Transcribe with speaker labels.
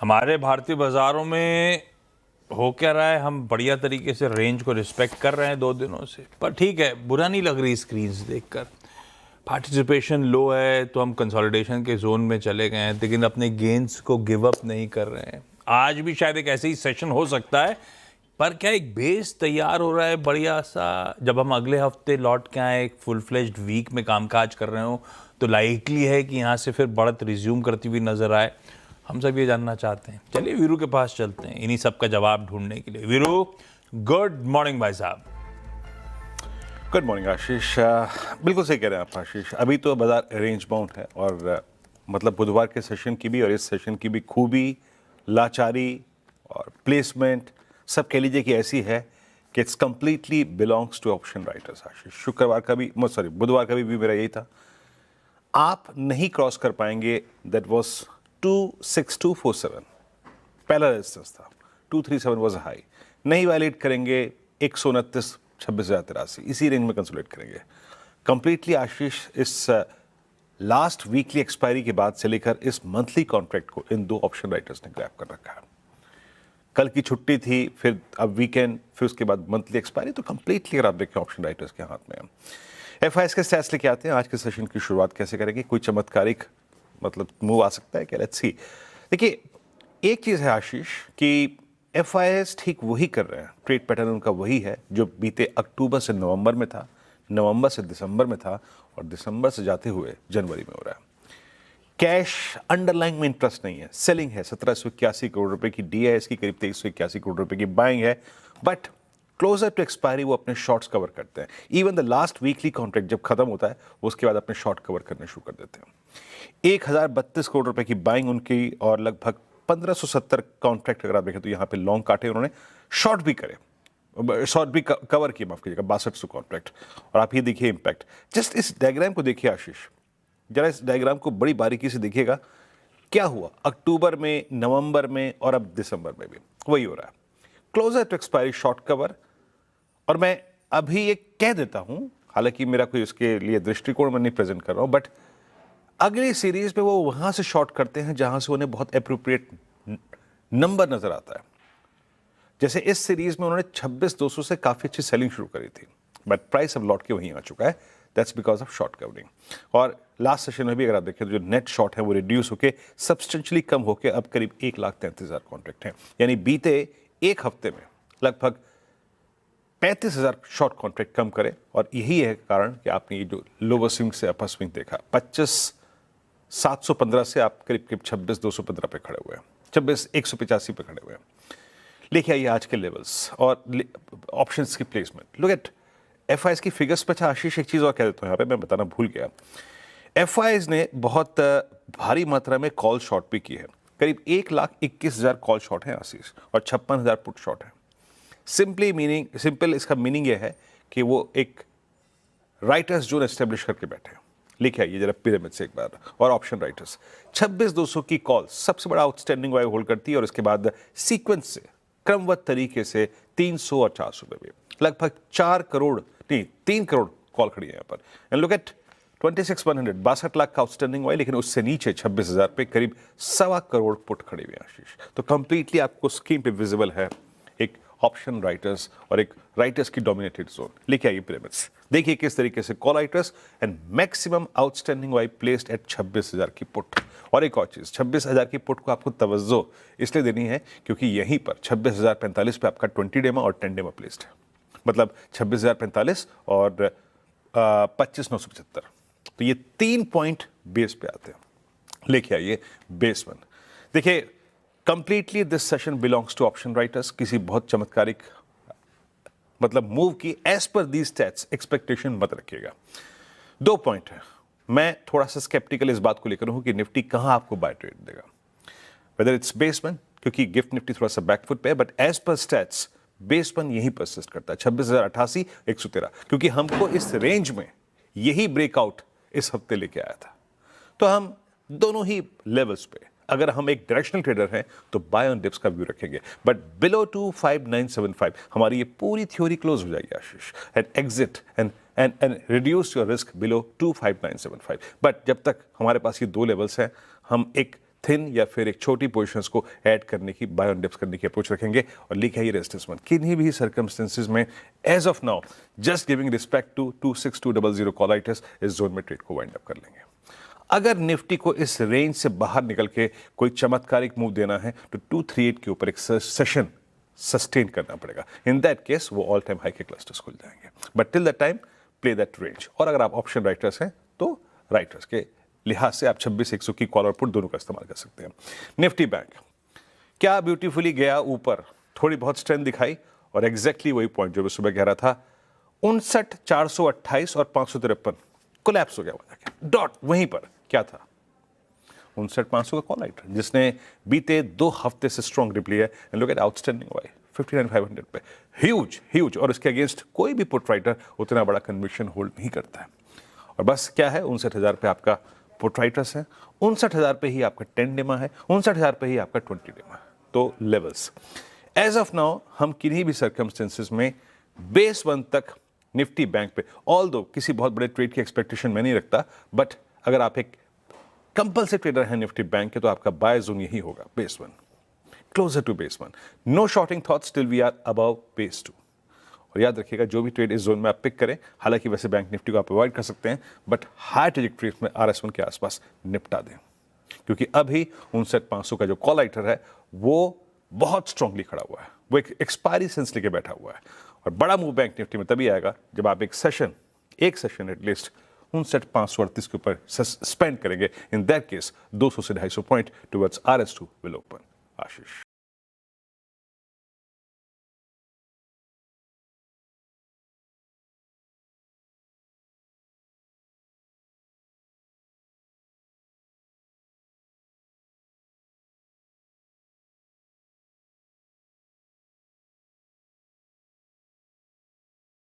Speaker 1: हमारे भारतीय बाजारों में हो क्या रहा है, हम बढ़िया तरीके से रेंज को रिस्पेक्ट कर रहे हैं 2 दिनों से, पर ठीक है, बुरा नहीं लग रही स्क्रीन्स देखकर। पार्टिसिपेशन लो है तो हम कंसोलिडेशन के जोन में चले गए हैं, लेकिन अपने गेंस को गिव अप नहीं कर रहे हैं। आज भी शायद एक ऐसे ही सेशन हो सकता है, पर क्या एक बेस तैयार हो रहा है बढ़िया सा। जब हम अगले हफ्ते लौट के आए एक फुल फ्लेज्ड वीक में कामकाज कर रहे हो, तो लाइकली है कि यहाँ से फिर बढ़त रिज्यूम करती हुई नजर आए। हम सब ये जानना चाहते हैं। चलिए वीरू के पास चलते हैं इन्हीं सब का जवाब ढूंढने के लिए। वीरू, गुड मॉर्निंग भाई साहब।
Speaker 2: गुड मॉर्निंग आशीष। बिल्कुल सही कह रहे हैं आप आशीष। अभी तो बाजार रेंज बाउंड है और मतलब बुधवार के सेशन की भी और इस सेशन की भी खूबी, लाचारी और प्लेसमेंट सब कह लीजिए कि ऐसी है कि it's completely belongs to option writers Ashish. शुक्रवार का भी बुधवार का भी मेरा यही था, आप नहीं क्रॉस कर पाएंगे। दैट वाज 26247 पहला रेजिस्टेंस था, 237 वाज हाई। नहीं वैलिडेट करेंगे 129 26,083 इसी रेंज में कंसोलिडेट करेंगे कंप्लीटली आशीष। इस लास्ट वीकली एक्सपायरी के बाद से लेकर इस मंथली कॉन्ट्रैक्ट को इन दो ऑप्शन राइटर्स ने ग्रैब कर रखा है। कल की छुट्टी थी, फिर अब वीकेंड, फिर उसके बाद मंथली एक्सपायरी, तो कंप्लीटली अगर आप देखें ऑप्शन राइटर्स के हाथ में एफआईएस के स्टैट्स लेके आते हैं। आज के सेशन की शुरुआत कैसे करेंगे, कोई चमत्कारिक मतलब मूव आ सकता है क्या? Let's see. देखिए, एक चीज़ है आशीष कि एफआईएस ठीक वही कर रहे हैं, ट्रेड पैटर्न उनका वही है जो बीते अक्टूबर से नवंबर में था, नवंबर से दिसंबर में था और दिसंबर से जाते हुए जनवरी में हो रहा है। कैश अंडरलाइंग में इंटरेस्ट नहीं है, सेलिंग है। 1781 करोड़ रुपए की डीआईएस की, करीब 2381 करोड़ रुपए की बाइंग है, बट क्लोजर टू एक्सपायरी वो अपने शॉर्ट्स कवर करते हैं। Even the last weekly contract जब खत्म होता है उसके बाद अपने शॉर्ट कवर करने शुरू कर देते हैं। 1032 करोड़ रुपए की बाइंग उनकी और लगभग 1570 कॉन्ट्रैक्ट अगर आप देखें तो यहाँ पे लॉन्ग काटे उन्होंने, शॉर्ट भी करे, शॉर्ट भी कवर किया, माफ कीजिएगा, 6200 कॉन्ट्रैक्ट। और आप ये देखिए इंपैक्ट, जस्ट इस डायग्राम को देखिए आशीष, जरा इस डायग्राम को बड़ी बारीकी से देखिएगा। क्या हुआ अक्टूबर में, नवंबर में और अब दिसंबर में भी वही हो रहा है, closer to expiry short cover. और मैं अभी ये कह देता हूं, हालांकि मेरा कोई उसके लिए दृष्टिकोण में नहीं प्रेजेंट कर रहा हूं, बट अगली सीरीज में वो वहां से शॉर्ट करते हैं जहां से उन्हें बहुत एप्रोप्रिएट नंबर नजर आता है। जैसे इस सीरीज में उन्होंने 26,200 से काफी अच्छी सेलिंग शुरू करी थी, बट प्राइस अब लौट के वहीं आ चुका है। That's because of short covering. और लास्ट सेशन में भी अगर आप देखें तो जो नेट शॉर्ट है वो रिड्यूस होकर सब्सटेंशियली कम होकर अब करीब 1,33,000 कॉन्ट्रैक्ट हैं। यानी बीते एक हफ्ते में लगभग 35,000 शॉर्ट कॉन्ट्रैक्ट कम करे। और यही है कारण कि आपने ये जो लोअर स्विंग से अपर स्विंग देखा, 25,715 से आप करीब करीब 26,215 पे खड़े हुए हैं, 26,185 पे खड़े हुए हैं। लेके आइए आज के लेवल्स और ऑप्शंस की प्लेसमेंट। लुक एट एफआईएस की फिगर्स पे। अच्छा आशीष, एक चीज और कह देता हूं, यहाँ पे मैं बताना भूल गया, एफआईएस ने बहुत भारी मात्रा में कॉल शॉर्ट भी की है। करीब 1,21,000 कॉल शॉर्ट है आशीष और 56,000 पुट शॉर्ट है। सिंपल इसका मीनिंग यह है कि वो एक राइटर्स जोन एस्टेब्लिश करके बैठे हैं। लिखे आइए जरा पिरामिड से एक बार। और ऑप्शन राइटर्स 26,200 की कॉल सबसे बड़ा आउटस्टैंडिंग वाई होल्ड करती है और इसके बाद सीक्वेंस से क्रमबद्ध तरीके से 300 और 400 पे भी लगभग 3 करोड़ कॉल खड़ी है यहाँ पर। एंड लुक एट 26,100, 62 लाख का आउटस्टैंडिंग वाई, लेकिन उससे नीचे 26,000 पे करीब 1.25 करोड़ पुट खड़ी हुई है आशीष। तो कंप्लीटली आपको स्क्रीन पे विजिबल है एक ऑप्शन राइटर्स और एक राइटर्स की डोमिनेटेड जोन। लिखे आइए पिरामिड्स, देखिए किस तरीके से call writers and maximum outstanding why placed at 26,000 की पुट। और एक और चीज, 26,000 की पुट को आपको तवज्जो इसलिए देनी है क्योंकि यहीं पर 26,045 पे आपका 20 डेमा और 10 डेमा प्लेस्ड है, मतलब 26,045 और 25,975। तो ये 3 पॉइंट बेस पे आते हैं। लेके आइए बेस 1। देखिए, completely this session belongs to option writers. किसी बहुत चमत्कारिक मतलब मूव की एज पर दी स्टैट्स एक्सपेक्टेशन मत रखिएगा। 2 पॉइंट है, मैं थोड़ा सा स्केप्टिकल इस बात को लेकर हूं कि निफ्टी कहां आपको बाय ट्रेड देगा, वेदर इट्स बेस 1, क्योंकि गिफ्ट निफ्टी थोड़ा सा बैकफुट पे है, but as per stats base 1 यही परसिस्ट करता है 26,088 113, क्योंकि हमको इस रेंज में यही ब्रेकआउट इस हफ्ते लेके आया था। तो हम दोनों ही लेवल्स पे अगर हम एक डायरेक्शनल ट्रेडर हैं तो बाय ऑन डिप्स का व्यू रखेंगे, बट बिलो 25975 हमारी ये पूरी थ्योरी क्लोज हो जाएगी Ashish, and exit and reduce your risk below 25975। But जब तक हमारे पास ये 2 लेवल्स हैं, हम एक थिन या फिर एक छोटी पोजीशंस को ऐड करने की, बाय ऑन डिप्स करने की अप्रोच रखेंगे और लिखा ही रेजिस्टेंस वन। किन्हीं भी सर्कमस्टेंसेज में as of now just giving respect to 26200 call writers इस जोन में ट्रेड को वाइंड अप कर लेंगे। अगर निफ्टी को इस रेंज से बाहर निकल के कोई चमत्कारिक मूव देना है तो 238 के ऊपर एक सेशन सस्टेन करना पड़ेगा। इन दैट केस वो ऑल टाइम हाई के क्लस्टर्स खुल जाएंगे, but till that time play that range. और अगर आप ऑप्शन राइटर्स हैं तो राइटर्स के लिहाज से आप 26-100 की कॉल और पुट दोनों का इस्तेमाल कर सकते हैं। निफ्टी बैंक क्या ब्यूटीफुली गया ऊपर, थोड़ी बहुत स्ट्रेंथ दिखाई और एग्जैक्टली वही पॉइंट जो मैं सुबह कह रहा था 59,428 और 553 कोलैप्स हो गया वहां जाके डॉट वहीं पर। क्या था 59,500 का कॉल राइटर जिसने बीते 2 हफ्ते से स्ट्रॉन्ग ग्रिप लिया है। And look at outstanding why 59,500 पे ह्यूज और इसके अगेंस्ट कोई भी पुट राइटर उतना बड़ा कन्विक्शन होल्ड नहीं करता है। और बस क्या है 59,000 पे आपका पुट राइटर्स है, 59,000 पे ही आपका 10 डेमा है, 59,000 पे ही आपका 20 डेमा है। तो लेवल्स एज ऑफ नाउ हम किन्हीं भी सर्कमस्टेंसेस में बेस 1 तक निफ्टी बैंक पे, ऑल्दो किसी बहुत बड़े ट्रेड की एक्सपेक्टेशन मैं नहीं रखता, बट अगर आप एक कंपल्सरी ट्रेडर है निफ्टी बैंक के तो आपका बाय जोन यही होगा base 1, closer to base 1। No shorting thoughts till we are above base 2। और याद रखिएगा जो भी ट्रेड इस जोन में आप पिक करें, हालांकि वैसे बैंक निफ्टी को आप अवॉइड कर सकते हैं, बट हाई ट्रेजेक्टरीज में RS1 के आसपास निपटा दें, क्योंकि अभी 59,500 का जो कॉल राइटर है वो बहुत स्ट्रांगली खड़ा हुआ है, वो एक एक्सपायरी सेंस लेके बैठा हुआ है। और बड़ा मूव बैंक निफ्टी में तभी आएगा जब आप एक सेशन एटलीस्ट 59,538 के ऊपर स्पेंड करेंगे। इन दैट केस 200 से 250 point towards RS2 will open.